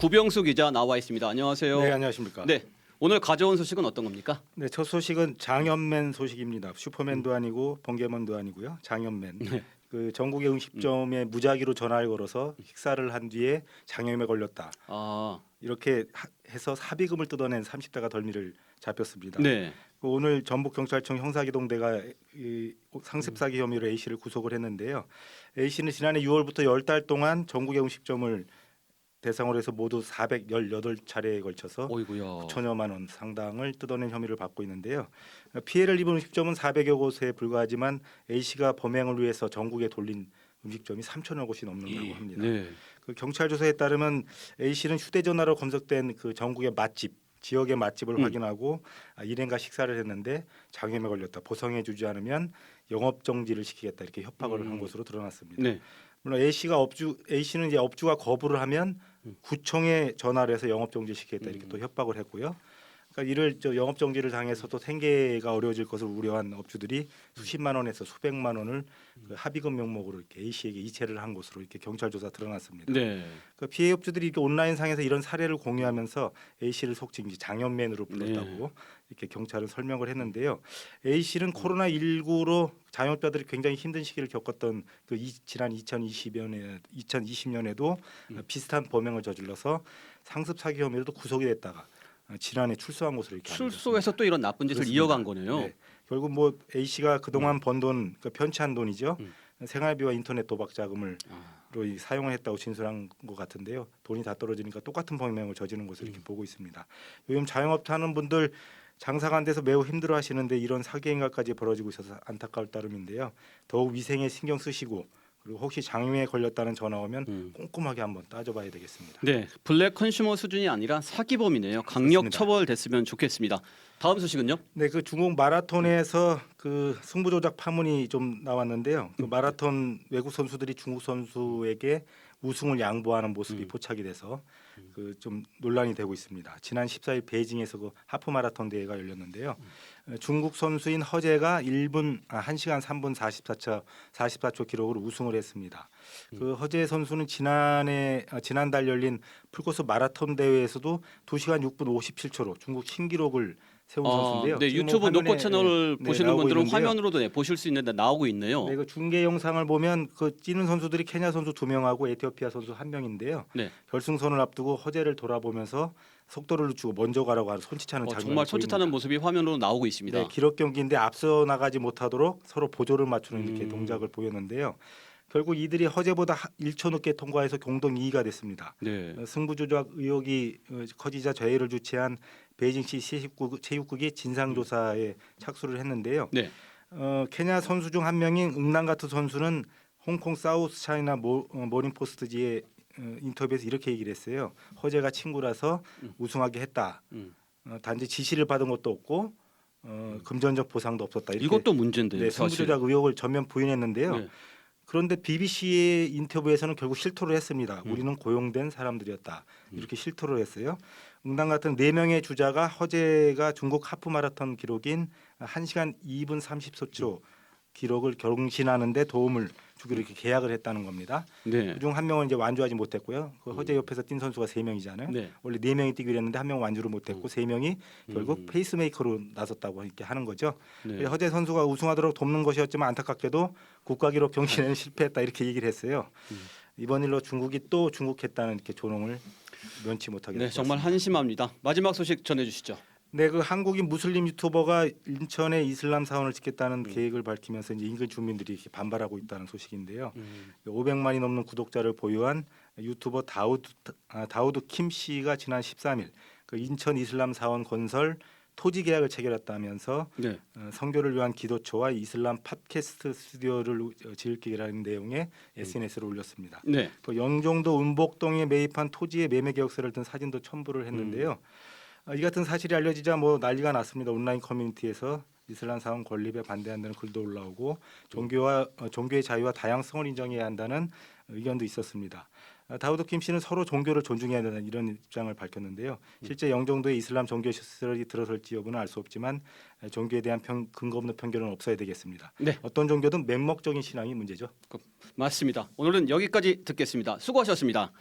구병수 기자 나와 있습니다. 안녕하세요. 네, 안녕하십니까. 네, 오늘 가져온 소식은 어떤 겁니까? 네, 첫 소식은 장현맨 소식입니다. 슈퍼맨도 아니고 번개맨도 아니고요. 장현맨. 네. 그 전국의 음식점에 무작위로 전화를 걸어서 식사를 한 뒤에 장염에 걸렸다. 아, 이렇게 해서 사비금을 뜯어낸 30대가 덜미를 잡혔습니다. 네. 오늘 전북경찰청 형사기동대가 이 상습 사기 혐의로 A 씨를 구속을 했는데요. A 씨는 지난해 6월부터 10달 동안 전국의 음식점을 대상으로 해서 모두 418차례에 걸쳐서 어이구야. 9천여만 원 상당을 뜯어낸 혐의를 받고 있는데요. 피해를 입은 음식점은 400여 곳에 불과하지만 A 씨가 범행을 위해서 전국에 돌린 음식점이 3천여 곳이 넘는다고 합니다. 네. 그 경찰 조사에 따르면 A 씨는 휴대전화로 검색된 그 전국의 맛집, 지역의 맛집을 확인하고 일행과 식사를 했는데 장염에 걸렸다. 보상해 주지 않으면 영업 정지를 시키겠다 이렇게 협박을 한 것으로 드러났습니다. 네. 물론 A 씨는 이제 업주가 거부를 하면 구청에 전화를 해서 영업 정지 시키겠다 이렇게 또 협박을 했고요. 그러니까 이를 영업 정지를 당해서도 생계가 어려워질 것을 우려한 업주들이 수십만 원에서 수백만 원을 그 합의금 명목으로 이렇게 A 씨에게 이체를 한 것으로 이렇게 경찰 조사 드러났습니다. 네. 그 피해 업주들이 이렇게 온라인 상에서 이런 사례를 공유하면서 A 씨를 속칭 이제 장현맨으로 불렀다고 이렇게 경찰은 설명을 했는데요. A 씨는 코로나 19로 자영업자들이 굉장히 힘든 시기를 겪었던 그 지난 2020년에도 비슷한 범행을 저질러서 상습 사기 혐의로도 구속이 됐다가 지난해 출소한 것으로 이렇게 출소해서 또 이런 나쁜 짓을 그렇습니다. 이어간 거네요. 네. 결국 뭐 A 씨가 그동안 번 돈, 그 편취한 돈이죠. 생활비와 인터넷 도박 자금을 이 사용을 했다고 진술한 것 같은데요. 돈이 다 떨어지니까 똑같은 범행을 저지른 것으로 이렇게 보고 있습니다. 요즘 자영업 하는 분들 장사가 안 돼서 매우 힘들어하시는데 이런 사기 행각까지 벌어지고 있어서 안타까울 따름인데요. 더욱 위생에 신경 쓰시고 그리고 혹시 장염에 걸렸다는 전화 오면 꼼꼼하게 한번 따져봐야 되겠습니다. 네, 블랙 컨슈머 수준이 아니라 사기범이네요. 강력 그렇습니다. 처벌됐으면 좋겠습니다. 다음 소식은요? 네, 그 중국 마라톤에서 그 승부 조작 파문이 좀 나왔는데요. 그 마라톤 외국 선수들이 중국 선수에게 우승을 양보하는 모습이 포착이 돼서 그 좀 논란이 되고 있습니다. 지난 14일 베이징에서 그 하프 마라톤 대회가 열렸는데요. 중국 선수인 허재가 1시간 3분 44초 기록으로 우승을 했습니다. 그 허재 선수는 지난달 열린 풀코스 마라톤 대회에서도 2시간 6분 57초로 중국 신기록을 세운 선수인데요. 네, 지금 유튜브 화면에, 노코 채널 보시는 나오고 분들은 있는데요. 화면으로도 보실 수 있는데 나오고 있네요. 네, 그 중계 영상을 보면 그 뛰는 선수들이 케냐 선수 2명하고 에티오피아 선수 1명인데요. 네. 결승선을 앞두고 허재를 돌아보면서 속도를 늦추고 먼저 가라고 하는 손짓하는 장면이 정말 손짓하는 모습이 화면으로 나오고 있습니다. 네, 기록 경기인데 앞서 나가지 못하도록 서로 보조를 맞추는 이렇게 동작을 보였는데요. 결국 이들이 허재보다 1초 늦게 통과해서 공동 2위가 됐습니다. 네. 승부 조작 의혹이 커지자 저해를 주최한 베이징시 체육국이 진상 조사에 착수를 했는데요. 네. 케냐 선수 중 한 명인 응난가트 선수는 홍콩 사우스 차이나 모닝 포스트지의 인터뷰에서 이렇게 얘기를 했어요. 허재가 친구라서 우승하게 했다. 단지 지시를 받은 것도 없고 금전적 보상도 없었다. 이렇게 이것도 문제인데요. 네, 사실. 승부조작 의혹을 전면 부인했는데요. 네. 그런데 BBC의 인터뷰에서는 결국 실토를 했습니다. 우리는 고용된 사람들이었다. 이렇게 실토를 했어요. 응당 같은 4명의 주자가 허재가 중국 하프 마라톤 기록인 1시간 2분 30초 기록을 경신하는 데 도움을 주기로 이렇게 계약을 했다는 겁니다. 네. 그중 한 명은 이제 완주하지 못했고요. 그 허재 옆에서 뛴 선수가 3명이잖아요. 네. 원래 4명이 뛰기로 했는데 한 명은 완주를 못했고 3명이 결국 페이스메이커로 나섰다고 이렇게 하는 거죠. 네. 허재 선수가 우승하도록 돕는 것이었지만 안타깝게도 국가기록 경신에는 실패했다 이렇게 얘기를 했어요. 이번 일로 중국이 또 중국했다는 이렇게 조롱을 면치 못하게 네, 됐습니다. 정말 한심합니다. 마지막 소식 전해주시죠. 네, 그 한국인 무슬림 유튜버가 인천에 이슬람 사원을 짓겠다는 계획을 밝히면서 이제 인근 주민들이 이렇게 반발하고 있다는 소식인데요. 500만이 넘는 구독자를 보유한 유튜버 다우드 킴 씨가 지난 13일 그 인천 이슬람 사원 건설 토지 계약을 체결했다면서 네. 선교를 위한 기도처와 이슬람 팟캐스트 스튜디오를 지을기라는 내용의 SNS를 올렸습니다. 네. 또 영종도 은복동에 매입한 토지의 매매 계약서를 든 사진도 첨부를 했는데요. 이 같은 사실이 알려지자 뭐 난리가 났습니다. 온라인 커뮤니티에서 이슬람 사원 건립에 반대한다는 글도 올라오고 종교의 자유와 다양성을 인정해야 한다는 의견도 있었습니다. 다우드 킴 씨는 서로 종교를 존중해야 된다는 이런 입장을 밝혔는데요. 실제 영종도에 이슬람 종교 시설이 들어설지 여부는 알 수 없지만 종교에 대한 근거 없는 편견은 없어야 되겠습니다. 네. 어떤 종교든 맹목적인 신앙이 문제죠. 맞습니다. 오늘은 여기까지 듣겠습니다. 수고하셨습니다.